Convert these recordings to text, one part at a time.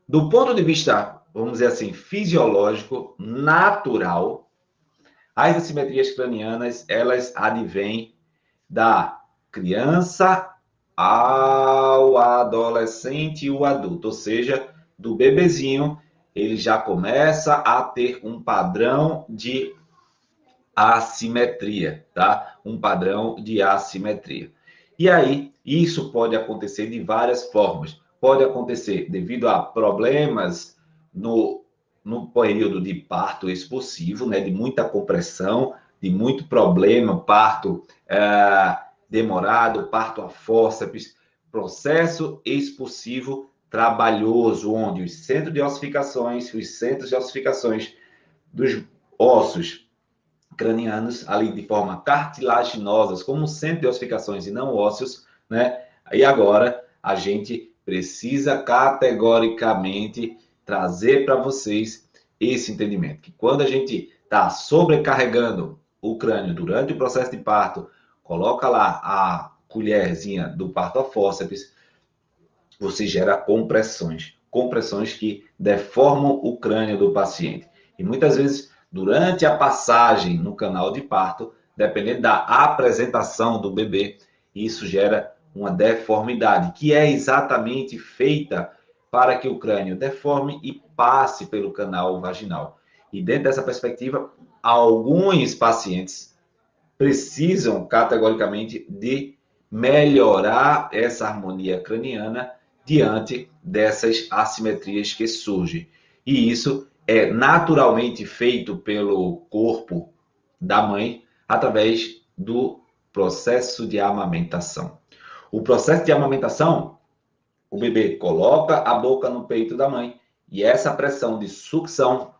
Do ponto de vista, vamos dizer assim, fisiológico, natural, as assimetrias cranianas, elas advêm da criança ao adolescente e o adulto, ou seja, do bebezinho, ele já começa a ter um padrão de assimetria, tá? Um padrão de assimetria. E aí, isso pode acontecer de várias formas. Pode acontecer devido a problemas no período de parto expulsivo, né? De muita compressão, de muito problema, parto demorado, parto a fórceps, processo expulsivo trabalhoso, onde os centros de ossificações dos ossos cranianos ali de forma cartilaginosas, como centro de ossificações e não ósseos, né? E agora a gente precisa categoricamente trazer para vocês esse entendimento, que quando a gente está sobrecarregando o crânio durante o processo de parto, coloca lá a colherzinha do parto a fórceps, você gera compressões que deformam o crânio do paciente. E muitas vezes, durante a passagem no canal de parto, dependendo da apresentação do bebê, isso gera uma deformidade, que é exatamente feita para que o crânio deforme e passe pelo canal vaginal. E dentro dessa perspectiva, alguns pacientes precisam categoricamente de melhorar essa harmonia craniana diante dessas assimetrias que surgem. E isso é naturalmente feito pelo corpo da mãe através do processo de amamentação. O processo de amamentação, o bebê coloca a boca no peito da mãe e essa pressão de sucção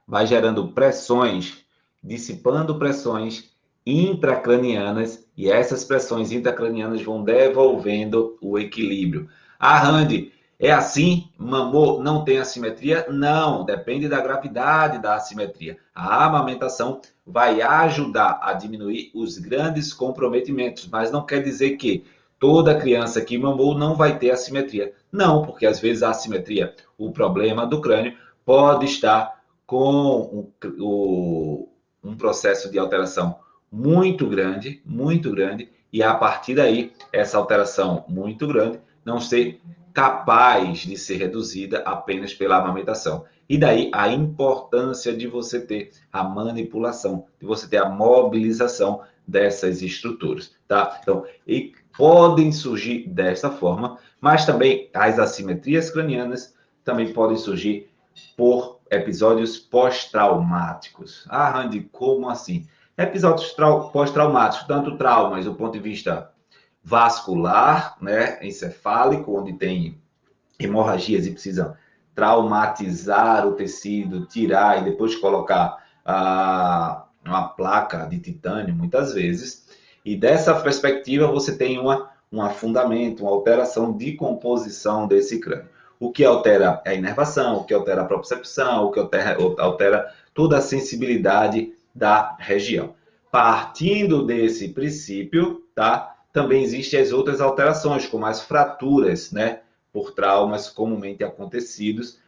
vai gerando pressões, dissipando pressões intracranianas e essas pressões intracranianas vão devolvendo o equilíbrio. Ah, Randy, é assim? Mamou não tem assimetria? Não, depende da gravidade da assimetria. A amamentação vai ajudar a diminuir os grandes comprometimentos, mas não quer dizer que toda criança que mamou não vai ter assimetria. Não, porque às vezes a assimetria, o problema do crânio, pode estar com um processo de alteração muito grande, e a partir daí, essa alteração muito grande não ser capaz de ser reduzida apenas pela amamentação. E daí a importância de você ter a manipulação, de você ter a mobilização dessas estruturas, tá? Então, e podem surgir dessa forma, mas também as assimetrias cranianas também podem surgir por episódios pós-traumáticos. Ah, Randy, como assim? Episódios pós-traumáticos, tanto traumas do ponto de vista vascular, né, encefálico, onde tem hemorragias e precisa traumatizar o tecido, tirar e depois colocar uma placa de titânio, muitas vezes. E dessa perspectiva, você tem um afundamento, uma alteração de composição desse crânio. O que altera a inervação, o que altera a propriocepção, o que altera toda a sensibilidade da região. Partindo desse princípio, tá? Também existem as outras alterações, como as fraturas, né? Por traumas comumente acontecidos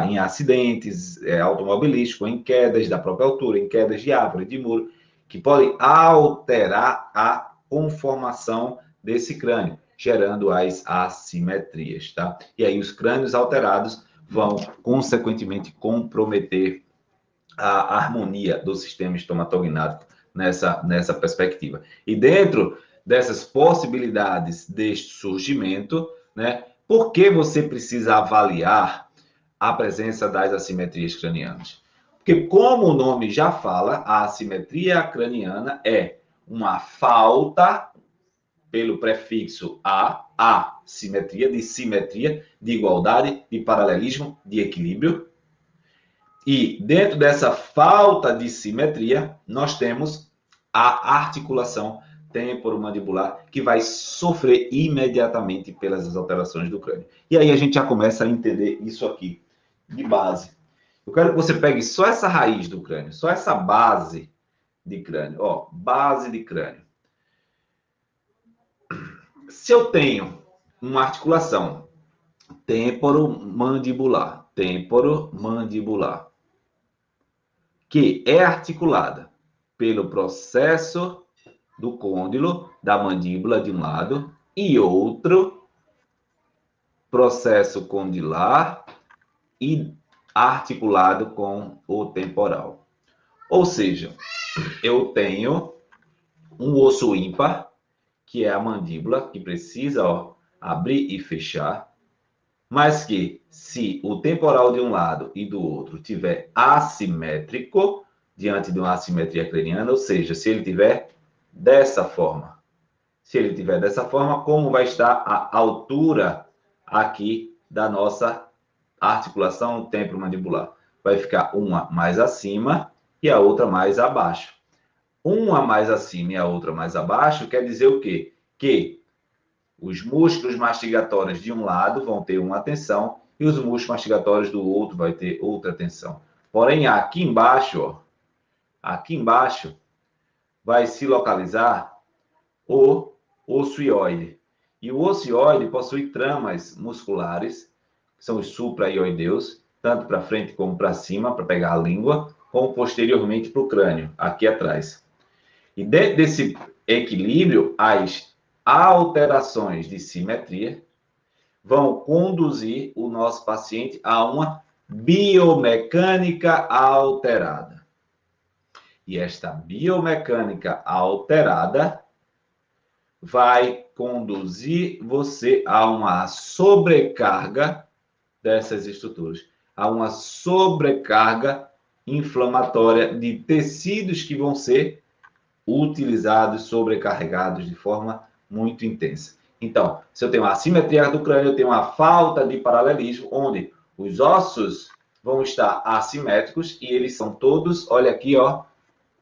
em acidentes automobilísticos, em quedas da própria altura, em quedas de árvore, de muro, que podem alterar a conformação desse crânio, gerando as assimetrias, tá? E aí os crânios alterados vão, consequentemente, comprometer a harmonia do sistema estomatognático nessa perspectiva. E dentro dessas possibilidades deste surgimento, né, por que você precisa avaliar a presença das assimetrias cranianas? Porque, como o nome já fala, a assimetria craniana é uma falta, pelo prefixo simetria, de simetria, de igualdade, de paralelismo, de equilíbrio. E dentro dessa falta de simetria, nós temos a articulação temporomandibular, que vai sofrer imediatamente pelas alterações do crânio. E aí a gente já começa a entender isso aqui, de base. Eu quero que você pegue só essa raiz do crânio, só essa base de crânio. Ó, base de crânio. Se eu tenho uma articulação temporomandibular, que é articulada pelo processo do côndilo da mandíbula de um lado e outro processo condilar e articulado com o temporal. Ou seja, eu tenho um osso ímpar, que é a mandíbula, que precisa abrir e fechar, mas que, se o temporal de um lado e do outro tiver assimétrico, diante de uma assimetria craniana, ou seja, se ele tiver dessa forma, como vai estar a altura aqui da nossa articulação temporomandibular? Vai ficar uma mais acima e a outra mais abaixo. Uma mais acima e a outra mais abaixo quer dizer o quê? Que os músculos mastigatórios de um lado vão ter uma tensão e os músculos mastigatórios do outro vai ter outra tensão. Porém, aqui embaixo vai se localizar o osso ióide. E o osso ióide possui tramas musculares, que são os supra-ioideus, tanto para frente como para cima, para pegar a língua, como posteriormente para o crânio, aqui atrás. E dentro desse equilíbrio, as alterações de simetria vão conduzir o nosso paciente a uma biomecânica alterada. E esta biomecânica alterada vai conduzir você a uma sobrecarga dessas estruturas, a uma sobrecarga inflamatória de tecidos que vão ser utilizados, sobrecarregados de forma muito intensa. Então, se eu tenho uma assimetria do crânio, eu tenho uma falta de paralelismo, onde os ossos vão estar assimétricos e eles são todos, olha aqui,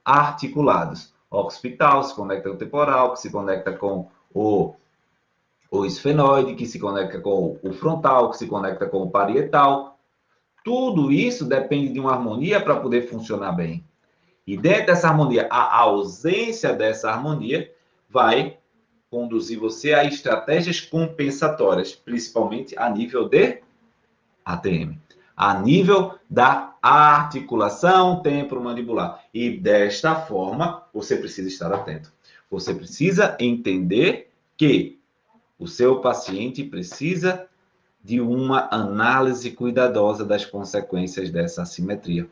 articulados. O occipital se conecta com o temporal, que se conecta com o esfenoide, que se conecta com o frontal, que se conecta com o parietal. Tudo isso depende de uma harmonia para poder funcionar bem. E dentro dessa harmonia, a ausência dessa harmonia vai conduzir você a estratégias compensatórias, principalmente a nível de ATM, a nível da articulação temporomandibular. E desta forma, você precisa estar atento. Você precisa entender que o seu paciente precisa de uma análise cuidadosa das consequências dessa assimetria.